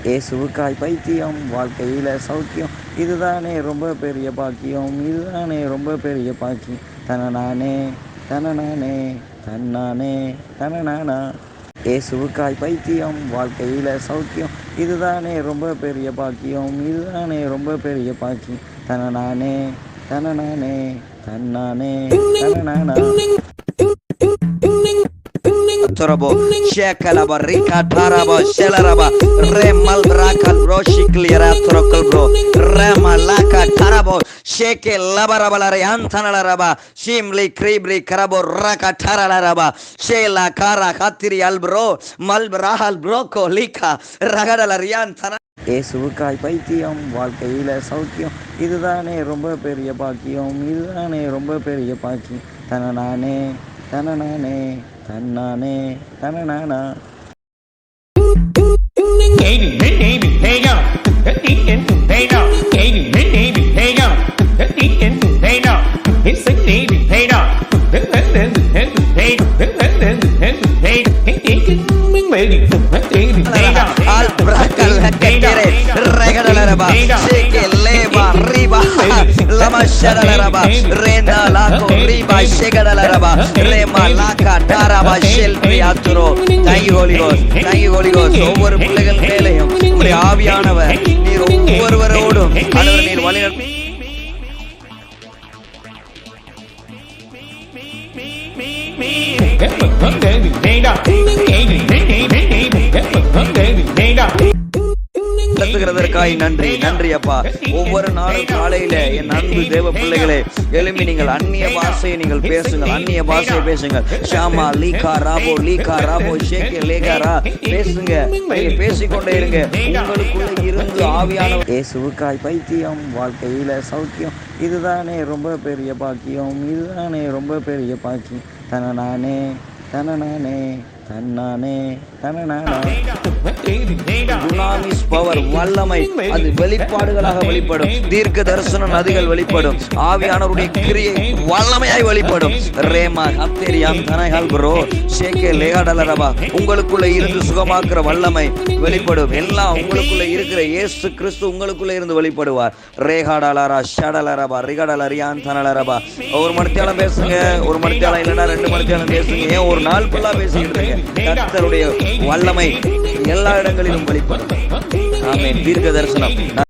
இயேசுவுக்காய் பைத்தியம், வாழ்க்கையில சௌக்கியம், இதுதானே ரொம்ப பெரிய பாக்கியம், இதுதானே ரொம்ப பெரிய பாக்கியம். தனநானே தனநானே தன்னானே தனநானா. இயேசுவுக்காய் பைத்தியம், வாழ்க்கையில சௌக்கியம், இதுதானே ரொம்ப பெரிய பாக்கியம், இதுதானே ரொம்ப பெரிய பாக்கியம். தனநானே தனநானே தன்னானே தனநானா. Torobo Shekalaba Rika Taraba Shelaraba Remal Rakal Roshikliera Trokolbro Remalaka Tarabo Sheke Labarabalari Antanalaraba Shimli Kribri Karabo Raka Taralaraba Shela Kara Hatiri Albro Malbrahal Broko Lika Ragadalarian Tana. இயேசுவுக்காய் பைத்தியம், வாழ்க்கையில சௌக்கியம், இதுதானே ரொம்ப பெரிய பாக்கியம், இதுதானே ரொம்ப பெரிய பாக்கியம். தனநானே தனநானே தன்னானே தனநானா. Lama Shadalaraba, Renda Lako, Riba, Shekadalaraba, Rema Laka, Taraba, Shelby Aturo. Thank you, Holy Ghost. Thank you, Holy Ghost. ஒவ்வொரு பிள்ளைகள் மேலேயும் உம்முடைய ஆவியானவர் நீர் ஒவ்வொருவரோடும் ஆண்டவரே நீர் வழிநடத்தும். நடத்துகிறதற்காய் நன்றி நன்றி அப்பா. ஒவ்வொரு நாளும் காலையில என் அன்பு தேவ பிள்ளைகளே எழும்பி நீங்கள் அந்நிய பாஷையை நீங்கள் பேசுங்கள், அந்நிய பாஷையை பேசுங்கள். ஷாமா லீகா ராபோ ஷேகே லேகாரா பேசுங்க, பேசிக்கொண்டே இருங்க. உங்களுக்குள்ள இருந்து ஆவியானவர். இயேசுவுக்காய் பைத்தியம், வாழ்க்கையில சௌக்கியம், இதுதானே ரொம்ப பெரிய பாக்கியம், இதுதானே ரொம்ப பெரிய பாக்கியம். தனநானே தனநானே தன்னானே தனநானா. குணாமிஸ் பவர் வல்லமை அது வெளிப்பாடுகளாக வெளிப்படும். தீர்க்க தரிசன நதிகள் வெளிப்படும். ஆவியானவருடைய கிரியை வல்லமையாய் வெளிப்படும். ரேமா ஹத்தேரியாம் தனகால் ப்ரோ ஷேகே லேகாடலரபா உங்களுக்குள்ள இருந்து சுகமாக்குற வல்லமை வெளிப்படும். எல்லாம் உங்களுக்குள்ள இருக்கிற இயேசு கிறிஸ்து உங்களுக்குள்ள இருந்து வெளிப்படுவார். ரேகாடலரா ஷடலரபா ரிகடலரியான் தனலரபா. ஒரு மணித்தியாலம் பேசுங்க, ஒரு மணித்தியாலம் இல்லைன்னா 2 மணித்தியாலம் பேசுங்க. ஏன் ஒரு நாள் ஃபுல்லா பேசிக்கிட்டு இருங்க. கர்த்தருடைய வல்லமை எல்லா இடங்களிலும் வெளிப்படும். ஆமென். தீர்க்க தரிசனம்.